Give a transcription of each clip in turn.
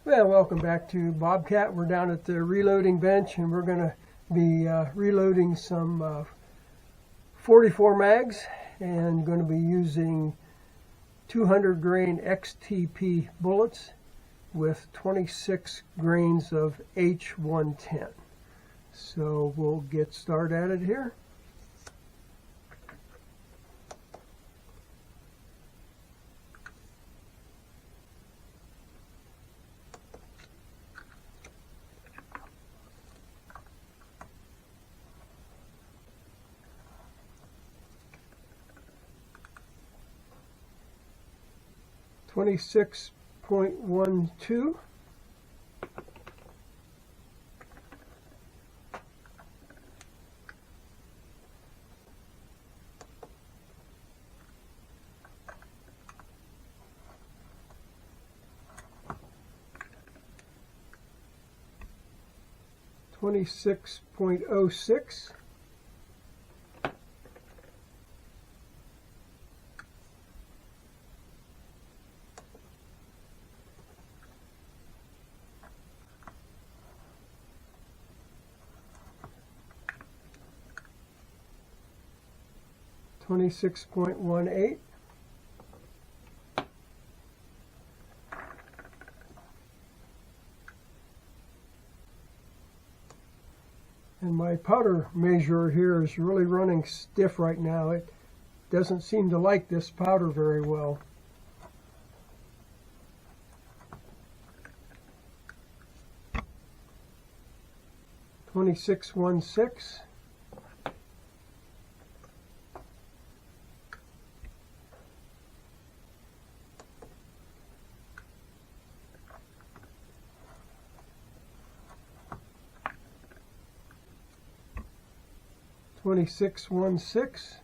Well, welcome back to Bobcat. We're down at the reloading bench and we're going to be reloading some 44 mags and going to be using 200 grain XTP bullets with 26 grains of H110. So we'll get started at it here. .12 26.06 26.18 and my powder measurer here is really running stiff right now. It doesn't seem to like this powder very well. .2616 .2616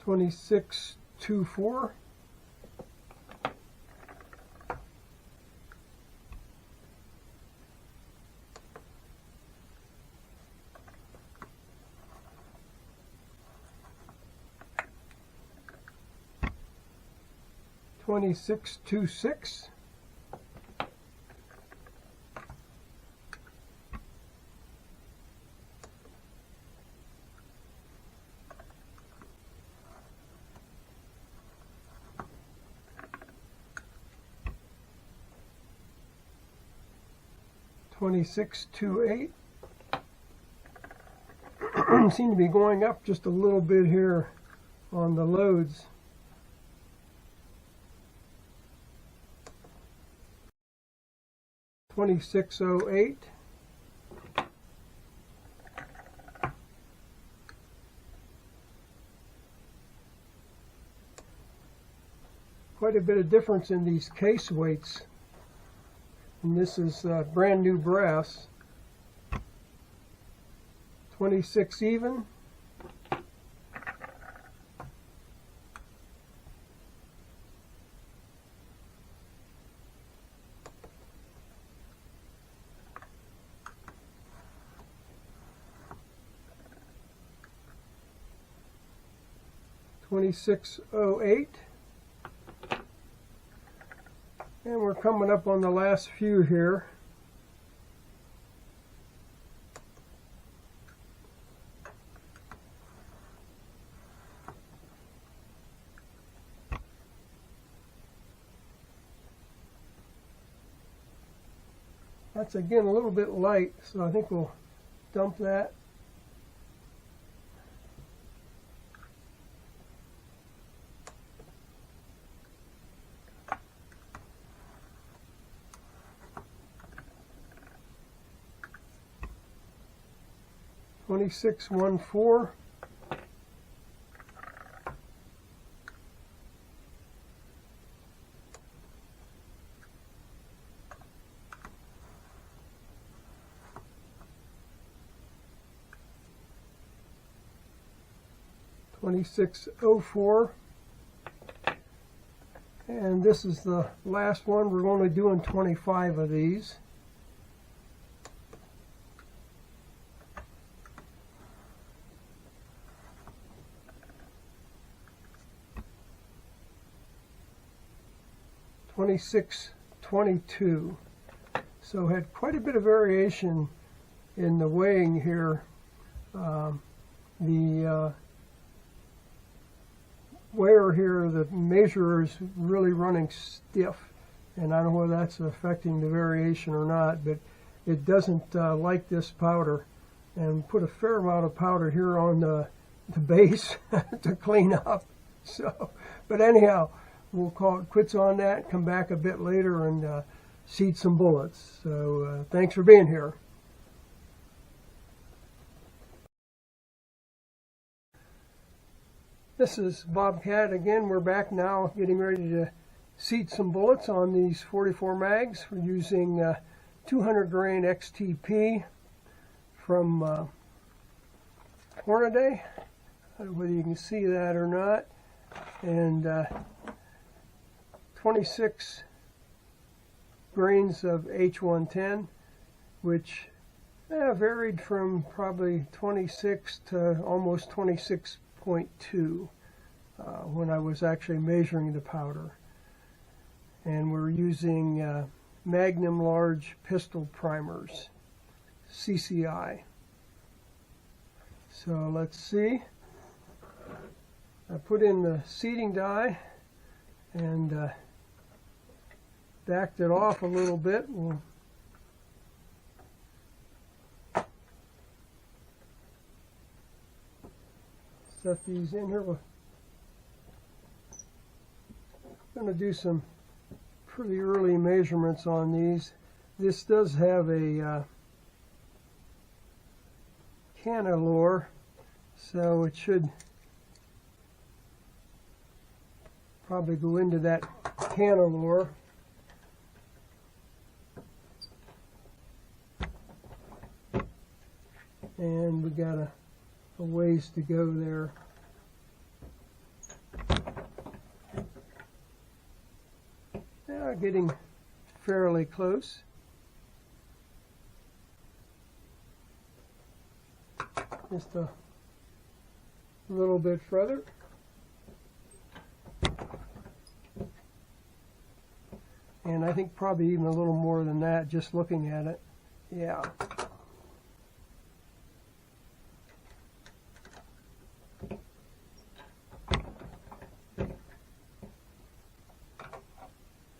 .2624 .2626 .2628 seem to be going up just a little bit here on the loads. .2608 quite a bit of difference in these case weights, and this is brand new brass. 26 even, .2608, and we're coming up on the last few here. That's again a little bit light, so I think we'll dump that. .2614 .2604, and this is the last one. We're only doing 25 of these. 2622. So had quite a bit of variation in the weighing here. The weigher here, the measurer is really running stiff, and I don't know whether that's affecting the variation or not, but it doesn't like this powder, and put a fair amount of powder here on the base to clean up. So, but anyhow, we'll call it quits on that, come back a bit later and seed some bullets. So thanks for being here. This is Bobcat again. We're back now getting ready to seed some bullets on these 44 mags. We're using 200 grain XTP from Hornaday. I don't know whether you can see that or not. And 26 grains of H110, which varied from probably 26 to almost 26.2 when I was actually measuring the powder. And we're using Magnum large pistol primers, CCI. So let's see. I put in the seeding die and backed it off a little bit. We'll set these in here. We're going to do some pretty early measurements on these. This does have a cantilure, so it should probably go into that cantilure. And we got a ways to go there. Now getting fairly close. Just a little bit further. And I think probably even a little more than that, just looking at it. Yeah.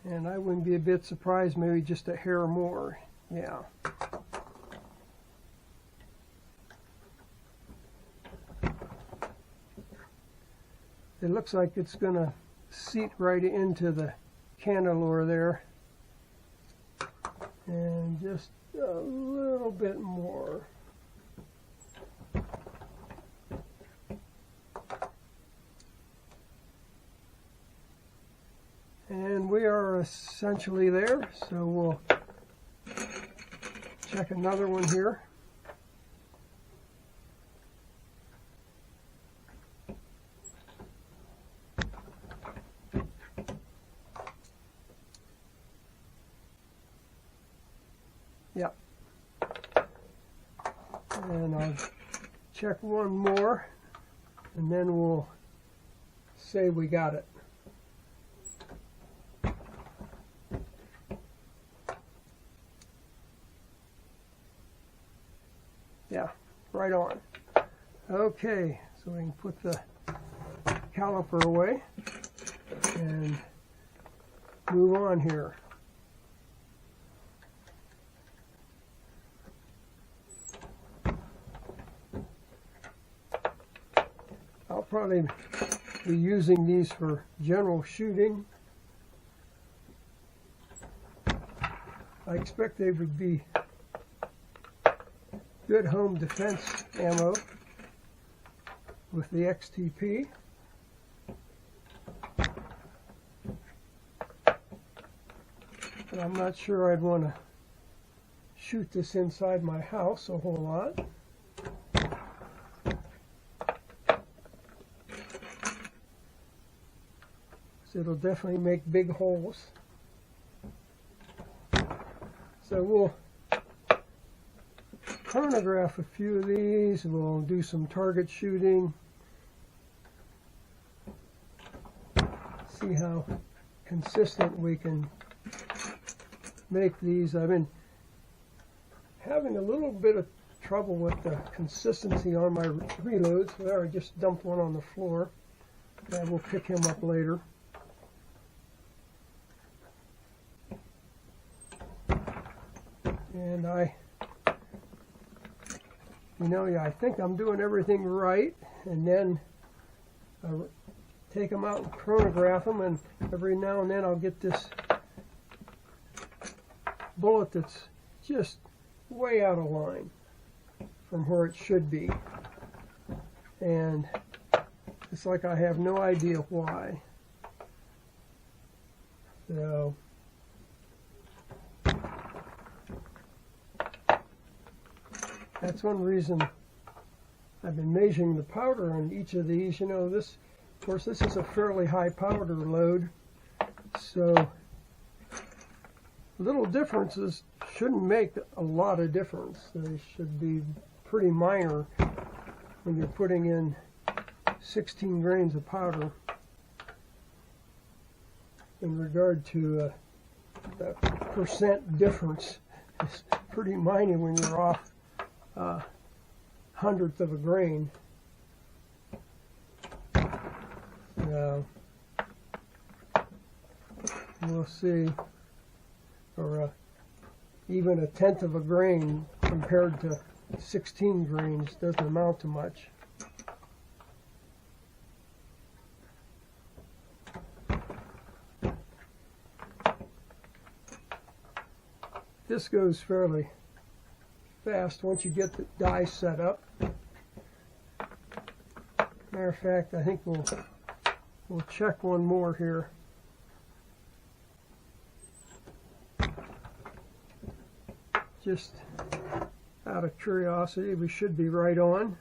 And I wouldn't be a bit surprised, maybe just a hair more. Yeah. It looks like it's going to seat right into the cantilure there. And just a little bit more. And we are essentially there, so we'll check another one here. Yep. And I'll check one more, and then we'll say we got it. Yeah, right on. Okay, so we can put the caliper away and move on here. I'll probably be using these for general shooting. I expect they would be good home defense ammo with the XTP. But I'm not sure I'd want to shoot this inside my house a whole lot. So it'll definitely make big holes. So we'll chronograph a few of these. We'll do some target shooting. See how consistent we can make these. I've been having a little bit of trouble with the consistency on my reloads. There, I just dumped one on the floor. And we'll pick him up later. And I think I'm doing everything right. And then I take them out and chronograph them, and every now and then I'll get this bullet that's just way out of line from where it should be. And it's like I have no idea why. So that's one reason I've been measuring the powder on each of these. You know, this, of course, this is a fairly high powder load, so little differences shouldn't make a lot of difference. They should be pretty minor when you're putting in 16 grains of powder in regard to the percent difference. It's pretty minor when you're off hundredth of a grain. We'll see, or even a tenth of a grain compared to 16 grains doesn't amount to much. This goes fairly fast once you get the die set up. Matter of fact, I think we'll check one more here. Just out of curiosity, we should be right on.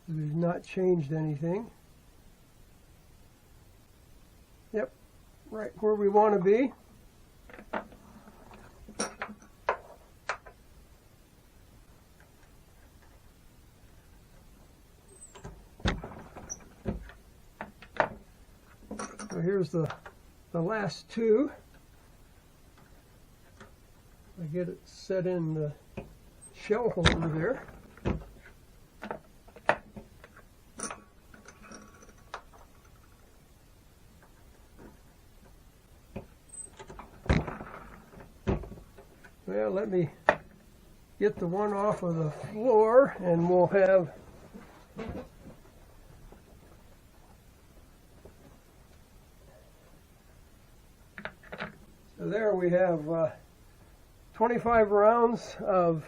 We've not changed anything. Yep, right where we want to be. So here's the last two. I get it set in the shell holder there. Well, let me get the one off of the floor and we'll have so there we have 25 rounds of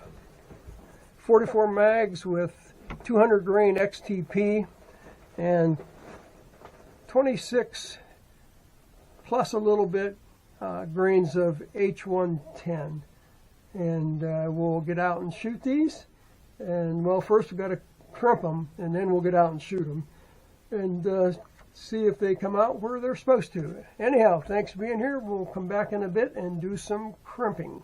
44 mags with 200 grain XTP and 26 plus a little bit grains of H110. And we'll get out and shoot these. And well, first we've got to crimp them, and then we'll get out and shoot them and see if they come out where they're supposed to. Anyhow, thanks for being here. We'll come back in a bit and do some crimping.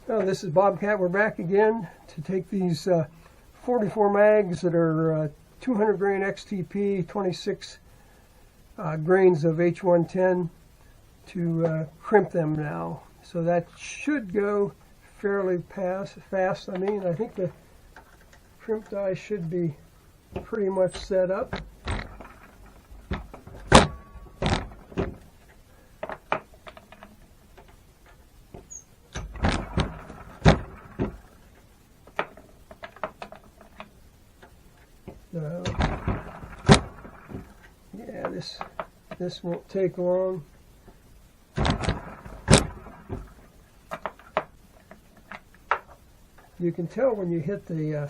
Now, this is Bobcat. We're back again to take these 44 mags that are 200 grain XTP, 26 grains of H110 to crimp them now. So that should go fairly fast. I mean, I think the crimp die should be pretty much set up. So, yeah, this won't take long. You can tell when you hit the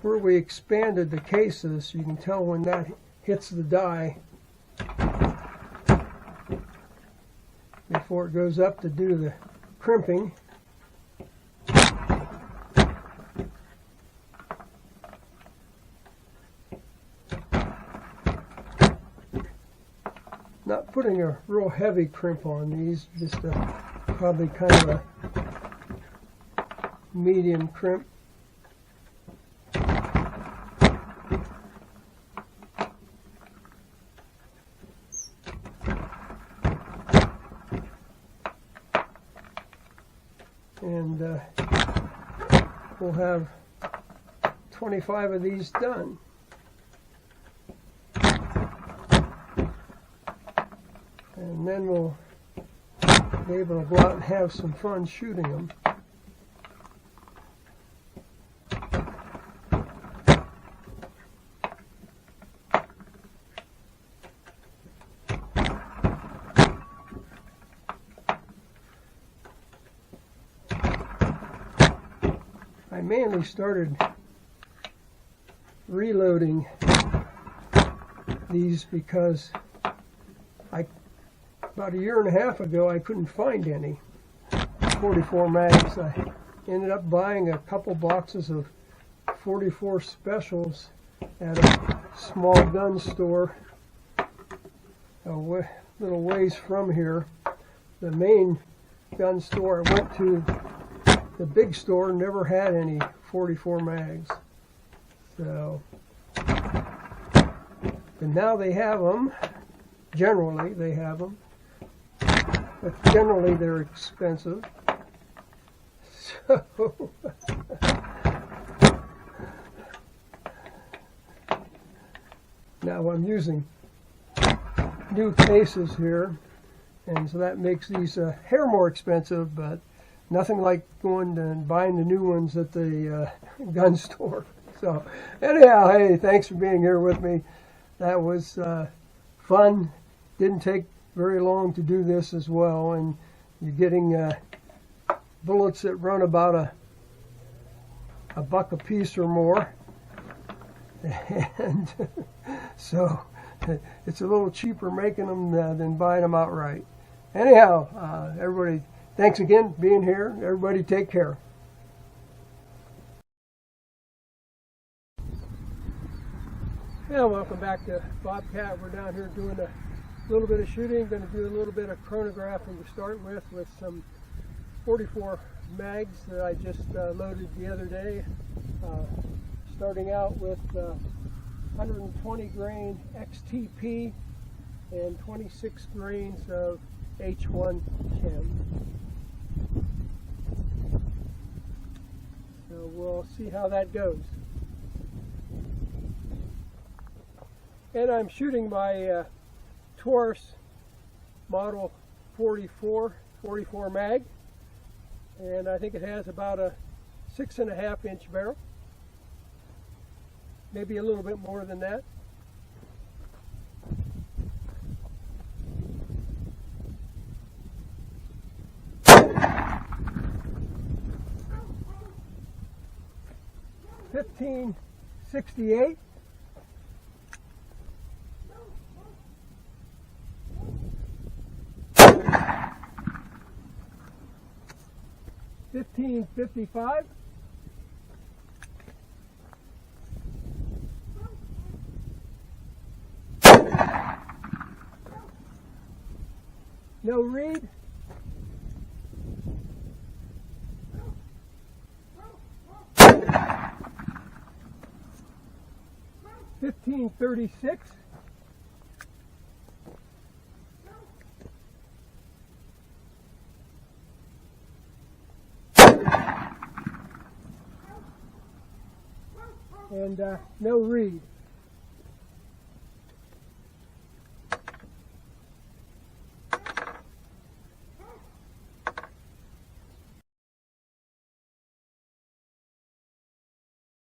where we expanded the cases, you can tell when that hits the die before it goes up to do the crimping. Not putting a real heavy crimp on these, just probably kind of a medium crimp. and we'll have 25 of these done. And then we'll be able to go out and have some fun shooting them. I mainly started reloading these because about a year and a half ago I couldn't find any 44 mags. I ended up buying a couple boxes of 44 specials at a small gun store a little ways from here. The main gun store I went to, the big store, never had any 44 mags. So, and now they have them. Generally, they have them. But generally, they're expensive. So, now I'm using new cases here, and so that makes these hair more expensive, but nothing like going and buying the new ones at the gun store. So anyhow, hey, thanks for being here with me. That was fun. Didn't take very long to do this as well, and you're getting bullets that run about a buck a piece or more, and so it's a little cheaper making them than buying them outright. Anyhow, everybody, thanks again for being here. Everybody take care. Yeah, welcome back to Bobcat. We're down here doing a little bit of shooting. Going to do a little bit of chronographing to start with some 44 mags that I just loaded the other day. Starting out with 120 grain XTP and 26 grains of H110. So we'll see how that goes. And I'm shooting my Taurus model 44 mag, and I think it has about a 6.5 inch barrel, maybe a little bit more than that. .1568. .1555. No read. .1536. And no read.